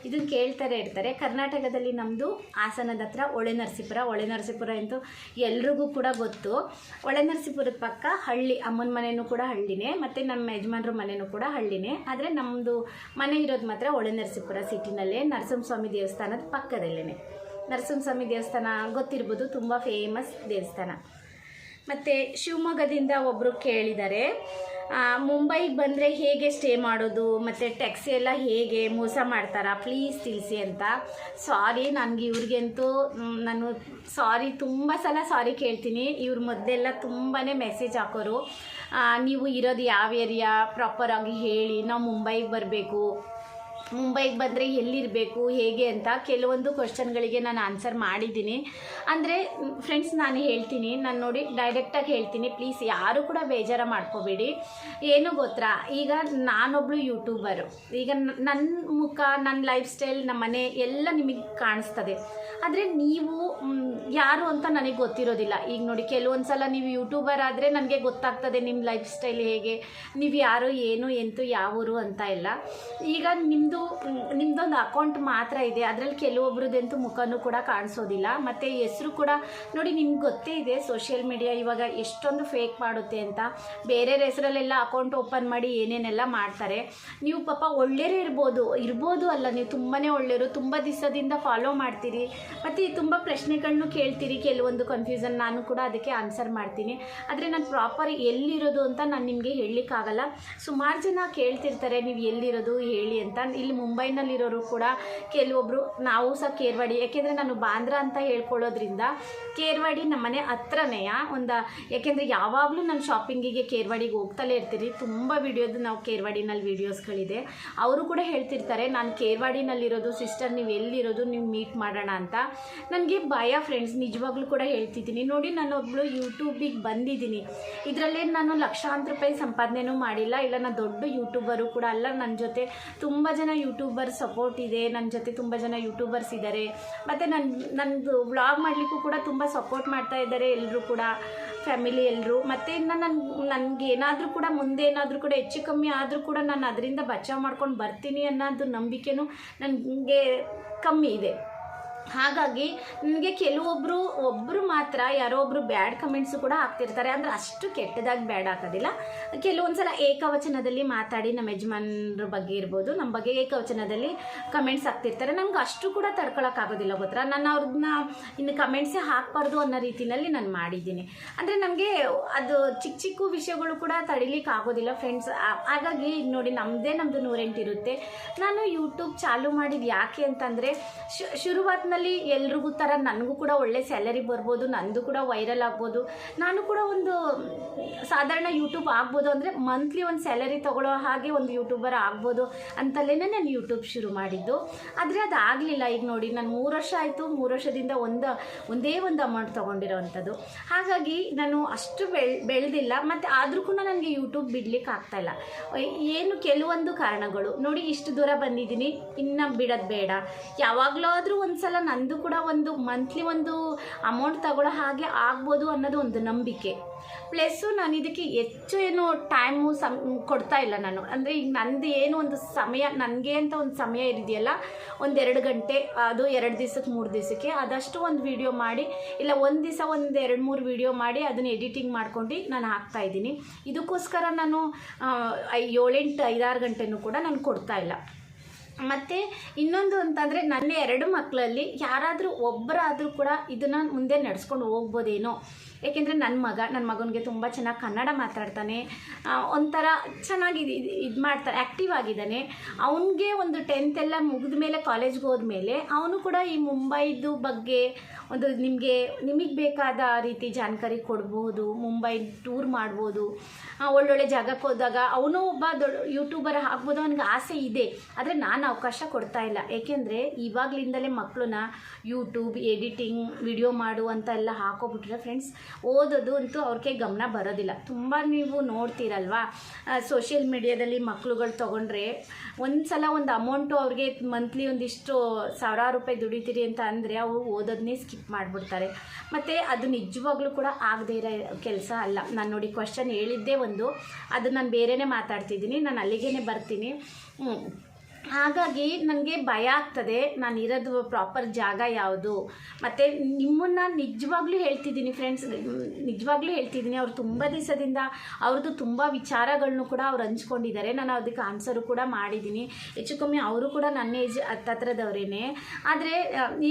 ಇದನ್ನು ಕೇಳ್ತಾರೆ ಇರ್ತಾರೆ. ಕರ್ನಾಟಕದಲ್ಲಿ ನಮ್ಮದು ಹಾಸನದ ಹತ್ರ ಹೊಳೆನರಸೀಪುರ ಅಂತೂ ಎಲ್ರಿಗೂ ಕೂಡ ಗೊತ್ತು. ಹೊಳೆನರಸೀಪುರದ ಪಕ್ಕ ಹಳ್ಳಿ, ಅಮ್ಮನ ಮನೆಯೂ ಕೂಡ ಹಳ್ಳಿನೇ, ಮತ್ತು ನಮ್ಮ ಯಜಮಾನ್ರ ಮನೆಯೂ ಕೂಡ ಹಳ್ಳಿನೇ. ಆದರೆ ನಮ್ಮದು ಮನೆ ಇರೋದು ಮಾತ್ರ ಹೊಳೆನರಸೀಪುರ ಸಿಟಿನಲ್ಲೇ, ನರಸಿಂಹಸ್ವಾಮಿ ದೇವಸ್ಥಾನದ ಪಕ್ಕದಲ್ಲೇ. ನರಸಿಂಹಸ್ವಾಮಿ ದೇವಸ್ಥಾನ ಗೊತ್ತಿರ್ಬೋದು, ತುಂಬ ಫೇಮಸ್ ದೇವಸ್ಥಾನ. ಮತ್ತು ಶಿವಮೊಗ್ಗದಿಂದ ಒಬ್ಬರು ಕೇಳಿದ್ದಾರೆ, ಮುಂಬೈಗೆ ಬಂದರೆ ಹೇಗೆ ಸ್ಟೇ ಮಾಡೋದು, ಮತ್ತು ಟ್ಯಾಕ್ಸಿ ಎಲ್ಲ ಹೇಗೆ ಮೋಸ ಮಾಡ್ತಾರಾ, ಪ್ಲೀಸ್ ತಿಳಿಸಿ ಅಂತ. ಸಾರಿ, ನನಗೆ ಇವ್ರಿಗಂತೂ ನಾನು ತುಂಬ ಸಲ ಸಾರಿ ಕೇಳ್ತೀನಿ. ಇವ್ರ ಮೊದಲೆಲ್ಲ ತುಂಬಾ ಮೆಸೇಜ್ ಹಾಕೋರು, ನೀವು ಇರೋದು ಯಾವ ಏರಿಯಾ ಪ್ರಾಪರಾಗಿ ಹೇಳಿ, ನಾವು ಮುಂಬೈಗೆ ಬರಬೇಕು, ಮುಂಬೈಗೆ ಬಂದರೆ ಎಲ್ಲಿರಬೇಕು ಹೇಗೆ ಅಂತ ಕೆಲವೊಂದು ಕ್ವಶನ್ಗಳಿಗೆ ನಾನು ಆನ್ಸರ್ ಮಾಡಿದ್ದೀನಿ. ಅಂದರೆ ಫ್ರೆಂಡ್ಸ್, ನಾನು ಹೇಳ್ತೀನಿ, ನಾನು ನೋಡಿ ಡೈರೆಕ್ಟಾಗಿ ಹೇಳ್ತೀನಿ, ಪ್ಲೀಸ್ ಯಾರು ಕೂಡ ಬೇಜಾರ ಮಾಡ್ಕೋಬೇಡಿ. ಏನು ಗೊತ್ತಾ, ಈಗ ನಾನೊಬ್ಬಳು ಯೂಟ್ಯೂಬರು, ಈಗ ನನ್ನ ಮುಖ, ನನ್ನ ಲೈಫ್ ಸ್ಟೈಲ್, ನಮ್ಮ ಮನೆ ಎಲ್ಲ ನಿಮಗೆ ಕಾಣಿಸ್ತದೆ. ಆದರೆ ನೀವು ಯಾರು ಅಂತ ನನಗೆ ಗೊತ್ತಿರೋದಿಲ್ಲ. ಈಗ ನೋಡಿ, ಕೆಲವೊಂದು ಸಲ ನೀವು ಯೂಟ್ಯೂಬರ್ ಆದರೆ ನನಗೆ ಗೊತ್ತಾಗ್ತದೆ ನಿಮ್ಮ ಲೈಫ್ ಸ್ಟೈಲ್ ಹೇಗೆ, ನೀವು ಯಾರು, ಏನು, ಎಂತು, ಯಾವೂರು ಅಂತ ಎಲ್ಲ. ಈಗ ನಿಮ್ಮದೊಂದು ಅಕೌಂಟ್ ಮಾತ್ರ ಇದೆ, ಅದರಲ್ಲಿ ಕೆಲವೊಬ್ರದ್ದಂತೂ ಮುಖನೂ ಕೂಡ ಕಾಣಿಸೋದಿಲ್ಲ. ಮತ್ತು ಹೆಸರು ಕೂಡ ನೋಡಿ, ನಿಮ್ಗೆ ಗೊತ್ತೇ ಇದೆ ಸೋಷಿಯಲ್ ಮೀಡಿಯಾ ಇವಾಗ ಎಷ್ಟೊಂದು ಫೇಕ್ ಮಾಡುತ್ತೆ ಅಂತ. ಬೇರೆ ಹೆಸರಲ್ಲೆಲ್ಲ ಅಕೌಂಟ್ ಓಪನ್ ಮಾಡಿ ಏನೇನೆಲ್ಲ ಮಾಡ್ತಾರೆ. ನೀವು ಪಾಪ ಒಳ್ಳೆಯರೇ ಇರ್ಬೋದು ಅಲ್ಲ, ನೀವು ತುಂಬಾ ಒಳ್ಳೆಯರು, ತುಂಬ ದಿವಸದಿಂದ ಫಾಲೋ ಮಾಡ್ತೀರಿ, ಮತ್ತು ತುಂಬ ಪ್ರಶ್ನೆಗಳನ್ನು ಕೇಳ್ತೀರಿ, ಕೆಲವೊಂದು ಕನ್ಫ್ಯೂಷನ್, ನಾನು ಕೂಡ ಅದಕ್ಕೆ ಆನ್ಸರ್ ಮಾಡ್ತೀನಿ. ಆದರೆ ನಾನು ಪ್ರಾಪರ್ ಎಲ್ಲಿರೋದು ಅಂತ ನಾನು ನಿಮಗೆ ಹೇಳಲಿಕ್ಕಾಗಲ್ಲ. ಸುಮಾರು ಜನ ಕೇಳ್ತಿರ್ತಾರೆ, ನೀವು ಎಲ್ಲಿರೋದು ಹೇಳಿ ಅಂತ. ಇಲ್ಲಿ ಮುಂಬೈನಲ್ಲಿರೋರು ಕೂಡ ಕೆಲವೊಬ್ಬರು, ನಾವು ಸಹ ಕೇರ್ವಾಡಿ, ಯಾಕೆಂದರೆ ನಾನು ಬಾಂದ್ರಾ ಅಂತ ಹೇಳ್ಕೊಳ್ಳೋದ್ರಿಂದ ಕೇರ್ವಾಡಿ ನಮ್ಮನೆ ಹತ್ರನೇ ಯಾಕೆಂದರೆ ಯಾವಾಗಲೂ ನಾನು ಶಾಪಿಂಗಿಗೆ ಕೇರ್ವಾಡಿಗೆ ಹೋಗ್ತಲೇ ಇರ್ತೀರಿ. ತುಂಬ ವಿಡಿಯೋದು ನಾವು ಕೇರ್ವಾಡಿನಲ್ಲಿ ವೀಡಿಯೋಸ್ಗಳಿದೆ. ಅವರು ಕೂಡ ಹೇಳ್ತಿರ್ತಾರೆ, ನಾನು ಕೇರ್ವಾಡಿನಲ್ಲಿರೋದು ಸಿಸ್ಟರ್, ನೀವು ಎಲ್ಲಿರೋದು, ನೀವು ಮೀಟ್ ಮಾಡೋಣ ಅಂತ. ನನಗೆ ಭಯ ಫ್ರೆಂಡ್ಸ್, ನಿಜವಾಗ್ಲೂ ಕೂಡ ಹೇಳ್ತಿದ್ದೀನಿ. ನೋಡಿ, ನಾನೊಬ್ಬಳು ಯೂಟ್ಯೂಬಿಗೆ ಬಂದಿದ್ದೀನಿ, ಇದರಲ್ಲೇ ನಾನು ಲಕ್ಷಾಂತರ ರೂಪಾಯಿ ಸಂಪಾದನೆಯೂ ಮಾಡಿಲ್ಲ, ಇಲ್ಲ ನಾನು ದೊಡ್ಡ ಯೂಟ್ಯೂಬರು ಕೂಡ ಅಲ್ಲ. ನನ್ನ ಜೊತೆ ತುಂಬ ಜನ ಯೂಟ್ಯೂಬರ್ ಸಪೋರ್ಟ್ ಇದೆ, ನನ್ನ ಜೊತೆ ತುಂಬ ಜನ ಯೂಟ್ಯೂಬರ್ಸ್ ಇದ್ದಾರೆ. ಮತ್ತು ನನ್ನದು ವ್ಲಾಗ್ ಮಾಡಲಿಕ್ಕೂ ಕೂಡ ತುಂಬ ಸಪೋರ್ಟ್ ಮಾಡ್ತಾ ಇದ್ದಾರೆ ಎಲ್ಲರೂ ಕೂಡ, ಫ್ಯಾಮಿಲಿ ಎಲ್ಲರೂ. ಮತ್ತು ಇನ್ನು ನನಗೆ ಏನಾದರೂ ಕೂಡ ಮುಂದೆ ಏನಾದರೂ ಕೂಡ ಹೆಚ್ಚು ಕಮ್ಮಿ ಆದರೂ ಕೂಡ ನಾನು ಅದರಿಂದ ಬಚಾವ್ ಮಾಡ್ಕೊಂಡು ಬರ್ತೀನಿ ಅನ್ನೋದು ನಂಬಿಕೆನೂ ನನಗೆ ಕಮ್ಮಿ ಇದೆ. ಹಾಗಾಗಿ ನನಗೆ ಒಬ್ಬರು ಮಾತ್ರ ಯಾರೋ ಒಬ್ಬರು ಬ್ಯಾಡ್ ಕಮೆಂಟ್ಸು ಕೂಡ ಹಾಕ್ತಿರ್ತಾರೆ. ಅಂದರೆ ಅಷ್ಟು ಕೆಟ್ಟದಾಗಿ ಬ್ಯಾಡ್ ಹಾಕೋದಿಲ್ಲ. ಕೆಲವೊಂದು ಸಲ ಏಕವಚನದಲ್ಲಿ ಮಾತಾಡಿ ನಮ್ಮ ಯಜಮಾನ್ರ ಬಗ್ಗೆ ಇರ್ಬೋದು, ನಮ್ಮ ಬಗ್ಗೆ ಏಕವಚನದಲ್ಲಿ ಕಮೆಂಟ್ಸ್ ಹಾಕ್ತಿರ್ತಾರೆ. ನನಗೆ ಅಷ್ಟು ಕೂಡ ತಡ್ಕೊಳಕ್ಕಾಗೋದಿಲ್ಲ ಗೊತ್ತಾ. ನಾನು ಅವ್ರನ್ನ ಇನ್ನು ಕಮೆಂಟ್ಸೇ ಹಾಕಬಾರ್ದು ಅನ್ನೋ ರೀತಿಯಲ್ಲಿ ನಾನು ಮಾಡಿದ್ದೀನಿ. ಅಂದರೆ ನನಗೆ ಅದು ಚಿಕ್ಕ ಚಿಕ್ಕ ವಿಷಯಗಳು ಕೂಡ ತಡಿಲಿಕ್ಕೆ ಆಗೋದಿಲ್ಲ ಫ್ರೆಂಡ್ಸ್. ಹಾಗಾಗಿ ನೋಡಿ ನಮ್ಮದು 108 ಇರುತ್ತೆ. ನಾನು ಯೂಟ್ಯೂಬ್ ಚಾಲೂ ಮಾಡಿದ್ದು ಯಾಕೆ ಅಂತಂದರೆ ಶುರುವಾತಿನಲ್ಲಿ ಎಲ್ರಿಗೂ ಥರ ನನಗೂ ಕೂಡ ಒಳ್ಳೆ ಸ್ಯಾಲರಿ ಬರ್ಬೋದು, ನಂದು ಕೂಡ ವೈರಲ್ ಆಗ್ಬೋದು, ನಾನು ಕೂಡ ಒಂದು ಸಾಧಾರಣ ಯೂಟ್ಯೂಬ್ ಆಗ್ಬೋದು, ಅಂದರೆ ಮಂತ್ಲಿ ಒಂದು ಸ್ಯಾಲರಿ ತೊಗೊಳ್ಳೋ ಹಾಗೆ ಒಂದು ಯೂಟ್ಯೂಬರ್ ಆಗ್ಬೋದು ಅಂತಲೇ ನಾನು ಯೂಟ್ಯೂಬ್ ಶುರು ಮಾಡಿದ್ದು. ಆದರೆ ಅದು ಆಗಲಿಲ್ಲ. ಈಗ ನೋಡಿ ನಾನು 3 ವರ್ಷ ಆಯಿತು, 3 ವರ್ಷದಿಂದ ಒಂದೇ ಒಂದು ಅಮೌಂಟ್ ತೊಗೊಂಡಿರೋವಂಥದ್ದು. ಹಾಗಾಗಿ ನಾನು ಅಷ್ಟು ಬೆಳೆದಿಲ್ಲ. ಮತ್ತು ಆದರೂ ಕೂಡ ನನಗೆ ಯೂಟ್ಯೂಬ್ ಬಿಡ್ಲಿಕ್ಕೆ ಆಗ್ತಾಯಿಲ್ಲ. ಏನು ಕೆಲವೊಂದು ಕಾರಣಗಳು ನೋಡಿ, ಇಷ್ಟು ದೂರ ಬಂದಿದ್ದೀನಿ, ಇನ್ನು ಬಿಡೋದು ಬೇಡ. ಯಾವಾಗಲಾದರೂ ಒಂದು ಸಲ ನಂದು ಕೂಡ ಒಂದು ಮಂತ್ಲಿ ಒಂದು ಅಮೌಂಟ್ ತಗೊಳ್ಳೋ ಹಾಗೆ ಆಗ್ಬೋದು ಅನ್ನೋದು ಒಂದು ನಂಬಿಕೆ. ಪ್ಲಸ್ಸು ನಾನು ಇದಕ್ಕೆ ಹೆಚ್ಚು ಏನು ಟೈಮು ಕೊಡ್ತಾ ಇಲ್ಲ ನಾನು. ಅಂದರೆ ಈಗ ನಂದು ಏನು ಒಂದು ಸಮಯ, ನನಗೆ ಅಂತ ಒಂದು ಸಮಯ ಇದೆಯಲ್ಲ, 1-2 ಗಂಟೆ, ಅದು 2 ದಿವಸಕ್ಕೆ 3 ದಿವಸಕ್ಕೆ ಅದಷ್ಟು ಒಂದು ವಿಡಿಯೋ ಮಾಡಿ, ಇಲ್ಲ ಒಂದು ದಿವಸ 1-2-3 ವಿಡಿಯೋ ಮಾಡಿ ಅದನ್ನು ಎಡಿಟಿಂಗ್ ಮಾಡ್ಕೊಂಡು ನಾನು ಹಾಕ್ತಾಯಿದ್ದೀನಿ. ಇದಕ್ಕೋಸ್ಕರ ನಾನು 7-8-5-6 ಗಂಟೆನೂ ಕೂಡ ನಾನು ಕೊಡ್ತಾ ಇಲ್ಲ. ಮತ್ತು ಇನ್ನೊಂದು ಅಂತಂದರೆ ನನ್ನ 2 ಮಕ್ಕಳಲ್ಲಿ ಯಾರಾದರೂ ಒಬ್ಬರಾದರೂ ಕೂಡ ಇದನ್ನು ಮುಂದೆ ನಡೆಸ್ಕೊಂಡು ಹೋಗ್ಬೋದೇನೋ. ಏಕೆಂದರೆ ನನ್ನ ಮಗನಿಗೆ ತುಂಬ ಚೆನ್ನಾಗಿ ಕನ್ನಡ ಮಾತಾಡ್ತಾನೆ, ಒಂಥರ ಚೆನ್ನಾಗಿ ಇದು ಮಾಡ್ತಾರೆ, ಆ್ಯಕ್ಟಿವ್ ಆಗಿದ್ದಾನೆ. ಅವನಿಗೆ ಒಂದು 10th ಎಲ್ಲ ಮುಗಿದ ಮೇಲೆ ಕಾಲೇಜ್ಗೆ ಹೋದ್ಮೇಲೆ ಅವನು ಕೂಡ ಈ ಮುಂಬೈದು ಬಗ್ಗೆ ಒಂದು ನಿಮಗೆ ಬೇಕಾದ ರೀತಿ ಜಾಣಕಾರಿ ಕೊಡ್ಬೋದು, ಮುಂಬೈ ಟೂರ್ ಮಾಡ್ಬೋದು, ಒಳ್ಳೊಳ್ಳೆ ಜಾಗಕ್ಕೆ ಹೋದಾಗ ಅವನು ಒಬ್ಬ ದೊಡ್ಡ ಯೂಟ್ಯೂಬರ್ ಆಗ್ಬೋದು, ಅವನಿಗೆ ಆಸೆ ಇದೆ. ಆದರೆ ನಾನು ಅವಕಾಶ ಕೊಡ್ತಾ ಇಲ್ಲ. ಏಕೆಂದರೆ ಇವಾಗಲಿಂದಲೇ ಮಕ್ಕಳನ್ನ ಯೂಟ್ಯೂಬ್ ಎಡಿಟಿಂಗ್ ವಿಡಿಯೋ ಮಾಡು ಅಂತ ಎಲ್ಲ ಹಾಕೋಬಿಟ್ರೆ ಫ್ರೆಂಡ್ಸ್, ಓದೋದು ಅಂತೂ ಅವ್ರಿಗೆ ಗಮನ ಬರೋದಿಲ್ಲ. ತುಂಬ ನೀವು ನೋಡ್ತೀರಲ್ವಾ, ಸೋಷಿಯಲ್ ಮೀಡಿಯಾದಲ್ಲಿ ಮಕ್ಕಳುಗಳು ತೊಗೊಂಡ್ರೆ ಒಂದು ಸಲ ಒಂದು ಅಮೌಂಟು ಅವ್ರಿಗೆ ಮಂತ್ಲಿ ಒಂದಿಷ್ಟು 1000 ರೂಪಾಯಿ ದುಡಿತೀರಿ ಅಂತ ಅಂದರೆ ಅವರು ಓದೋದನ್ನೇ ಸ್ಕಿಪ್ ಮಾಡಿಬಿಡ್ತಾರೆ. ಮತ್ತು ಅದು ನಿಜವಾಗ್ಲೂ ಕೂಡ ಆಗದೇ ಇರೋ ಕೆಲಸ ಅಲ್ಲ. ನಾನು ನೋಡಿ ಕ್ವಶನ್ ಹೇಳಿದ್ದೇ ಒಂದು, ಅದು ನಾನು ಬೇರೆಯೇ ಮಾತಾಡ್ತಿದ್ದೀನಿ, ನಾನು ಅಲ್ಲಿಗೇ ಬರ್ತೀನಿ. ಹಾಗಾಗಿ ನನಗೆ ಭಯ ಆಗ್ತದೆ, ನಾನು ಇರೋದು ಪ್ರಾಪರ್ ಜಾಗ ಯಾವುದು. ಮತ್ತು ನಿಮ್ಮನ್ನು ನಿಜವಾಗ್ಲೂ ಹೇಳ್ತಿದ್ದೀನಿ ಫ್ರೆಂಡ್ಸ್, ನಿಜವಾಗ್ಲೂ ಹೇಳ್ತಿದ್ದೀನಿ. ಅವ್ರು ತುಂಬ ದಿವಸದಿಂದ ಅವ್ರದ್ದು ತುಂಬ ವಿಚಾರಗಳನ್ನು ಕೂಡ ಅವ್ರು ಹಂಚ್ಕೊಂಡಿದ್ದಾರೆ. ನಾನು ಅದಕ್ಕೆ ಆನ್ಸರು ಕೂಡ ಮಾಡಿದ್ದೀನಿ. ಹೆಚ್ಚು ಕಮ್ಮಿ ಅವರು ಕೂಡ ನನ್ನ ಏಜ್ ಹತ್ರದವರೇನೆ. ಆದರೆ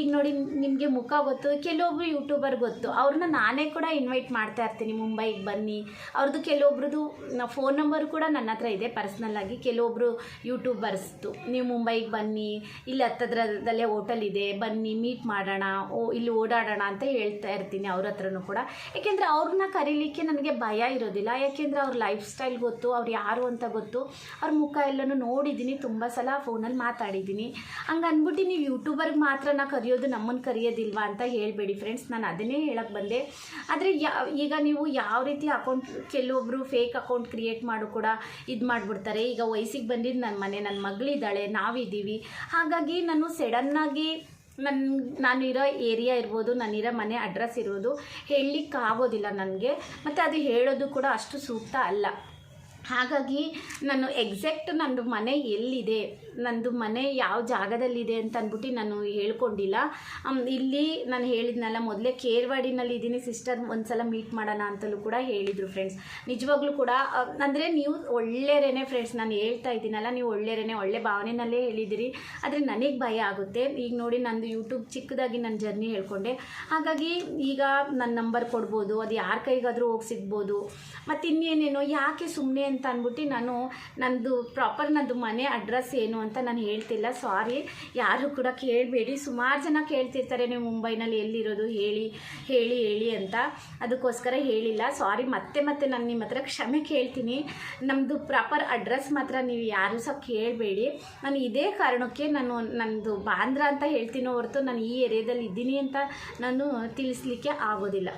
ಈಗ ನೋಡಿ ನಿಮಗೆ ಮುಖ ಗೊತ್ತು, ಕೆಲವೊಬ್ರು ಯೂಟ್ಯೂಬರ್ ಗೊತ್ತು, ಅವ್ರನ್ನ ನಾನೇ ಕೂಡ ಇನ್ವೈಟ್ ಮಾಡ್ತಾ ಇರ್ತೀನಿ, ಮುಂಬೈಗೆ ಬನ್ನಿ. ಅವ್ರದ್ದು ಕೆಲವೊಬ್ರದ್ದು ಫೋನ್ ನಂಬರು ಕೂಡ ನನ್ನ ಹತ್ರ ಇದೆ ಪರ್ಸ್ನಲ್ಲಾಗಿ. ಕೆಲವೊಬ್ಬರು ಯೂಟ್ಯೂಬರ್ಸ್ದು ನೀವು ಮುಂಬೈಗೆ ಬನ್ನಿ, ಇಲ್ಲಿ ಹತ್ತದ್ರದಲ್ಲೇ ಹೋಟೆಲ್ ಇದೆ, ಬನ್ನಿ ಮೀಟ್ ಮಾಡೋಣ, ಇಲ್ಲಿ ಓಡಾಡೋಣ ಅಂತ ಹೇಳ್ತಾ ಇರ್ತೀನಿ ಅವ್ರ ಹತ್ರನೂ ಕೂಡ. ಏಕೆಂದರೆ ಅವ್ರನ್ನ ಕರೀಲಿಕ್ಕೆ ನನಗೆ ಭಯ ಇರೋದಿಲ್ಲ. ಯಾಕೆಂದರೆ ಅವ್ರ ಲೈಫ್ ಸ್ಟೈಲ್ ಗೊತ್ತು, ಅವ್ರು ಯಾರು ಅಂತ ಗೊತ್ತು, ಅವ್ರ ಮುಖ ಎಲ್ಲನೂ ನೋಡಿದ್ದೀನಿ, ತುಂಬ ಸಲ ಫೋನಲ್ಲಿ ಮಾತಾಡಿದ್ದೀನಿ. ಹಂಗೆ ಅಂದ್ಬಿಟ್ಟು ನೀವು ಯೂಟ್ಯೂಬರ್ಗೆ ಮಾತ್ರ ನಾ ಕರೆಯೋದು, ನಮ್ಮನ್ನು ಕರೆಯೋದಿಲ್ವಾ ಅಂತ ಹೇಳಬೇಡಿ ಫ್ರೆಂಡ್ಸ್. ನಾನು ಅದನ್ನೇ ಹೇಳಕ್ಕೆ ಬಂದೆ. ಆದರೆ ಈಗ ನೀವು ಯಾವ ರೀತಿ ಅಕೌಂಟ್, ಕೆಲವೊಬ್ಬರು ಫೇಕ್ ಅಕೌಂಟ್ ಕ್ರಿಯೇಟ್ ಮಾಡು ಕೂಡ ಇದು ಮಾಡಿಬಿಡ್ತಾರೆ. ಈಗ ವಯಸ್ಸಿಗೆ ಬಂದಿದ್ದು ನನ್ನ ಮಗಳಿದ್ದಾಳೆ, ನಾವಿದ್ದೀವಿ. ಹಾಗಾಗಿ ನಾನು ಸಡನ್ನಾಗಿ ನಾನು ಇರೋ ಏರಿಯಾ ಇರ್ಬೋದು, ನಾನಿರೋ ಮನೆ ಅಡ್ರೆಸ್ ಇರ್ಬೋದು ಹೇಳಲಿಕ್ಕೆ ಆಗೋದಿಲ್ಲ ನನಗೆ. ಮತ್ತು ಅದು ಹೇಳೋದು ಕೂಡ ಅಷ್ಟು ಸೂಕ್ತ ಅಲ್ಲ. ಹಾಗಾಗಿ ನಾನು ಎಕ್ಸಾಕ್ಟ್ ನಂದು ಮನೆ ಎಲ್ಲಿದೆ, ನಂದು ಮನೆ ಯಾವ ಜಾಗದಲ್ಲಿದೆ ಅಂತ ಅಂದ್ಬಿಟ್ಟು ನಾನು ಹೇಳ್ಕೊಂಡಿಲ್ಲ. ಇಲ್ಲಿ ನಾನು ಹೇಳಿದ್ನಲ್ಲ ಮೊದಲೇ ಕೇರ್ವಾಡಿನಲ್ಲಿ ಇದ್ದೀನಿ, ಸಿಸ್ಟರ್ ಒಂದು ಸಲ ಮೀಟ್ ಮಾಡೋಣ ಅಂತಲೂ ಕೂಡ ಹೇಳಿದರು ಫ್ರೆಂಡ್ಸ್. ನಿಜವಾಗ್ಲೂ ಕೂಡ ಅಂದರೆ ನೀವು ಒಳ್ಳೆಯರೇನೆ ಫ್ರೆಂಡ್ಸ್, ನಾನು ಹೇಳ್ತಾ ಇದ್ದೀನಲ್ಲ, ನೀವು ಒಳ್ಳೆಯರೇನೆ, ಒಳ್ಳೆ ಭಾವನೆಯಲ್ಲೇ ಹೇಳಿದಿರಿ. ಆದರೆ ನನಗೆ ಭಯ ಆಗುತ್ತೆ. ಈಗ ನೋಡಿ ನಂದು ಯೂಟ್ಯೂಬ್ ಚಿಕ್ಕದಾಗಿ ನನ್ನ ಜರ್ನಿ ಹೇಳ್ಕೊಂಡೆ. ಹಾಗಾಗಿ ಈಗ ನನ್ನ ನಂಬರ್ ಕೊಡ್ಬೋದು, ಅದು ಯಾರ ಕೈಗಾದರೂ ಹೋಗಿ ಸಿಗ್ಬೋದು. ಮತ್ತು ಇನ್ನೇನೇನೋ ಯಾಕೆ ಸುಮ್ಮನೆ ಅಂತ ಅಂದ್ಬಿಟ್ಟು ನಾನು ನಂದು ಮನೆ ಅಡ್ರೆಸ್ ಏನು ಅಂತ ನಾನು ಹೇಳ್ತಿಲ್ಲ. ಸಾರಿ, ಯಾರು ಕೂಡ ಕೇಳಬೇಡಿ. ಸುಮಾರು ಜನ ಕೇಳ್ತಿರ್ತಾರೆ ನೀವು ಮುಂಬೈನಲ್ಲಿ ಎಲ್ಲಿರೋದು ಹೇಳಿ ಹೇಳಿ ಹೇಳಿ ಅಂತ, ಅದಕ್ಕೋಸ್ಕರ ಹೇಳಿಲ್ಲ. ಸಾರಿ. ಮತ್ತೆ ನಾನು ನಿಮ್ಮ ಹತ್ರ ಕ್ಷಮೆ ಕೇಳ್ತೀನಿ. ನಮ್ಮದು ಪ್ರಾಪರ್ ಅಡ್ರೆಸ್ ಮಾತ್ರ ನೀವು ಯಾರೂ ಸಹ ಕೇಳಬೇಡಿ. ನಾನು ಇದೇ ಕಾರಣಕ್ಕೆ ನಂದು ಬಾಂದ್ರಾ ಅಂತ ಹೇಳ್ತೀನೋ ಹೊರತು ನಾನು ಈ ಏರಿಯಾದಲ್ಲಿ ಇದ್ದೀನಿ ಅಂತ ನಾನು ತಿಳಿಸ್ಲಿಕ್ಕೆ ಆಗೋದಿಲ್ಲ.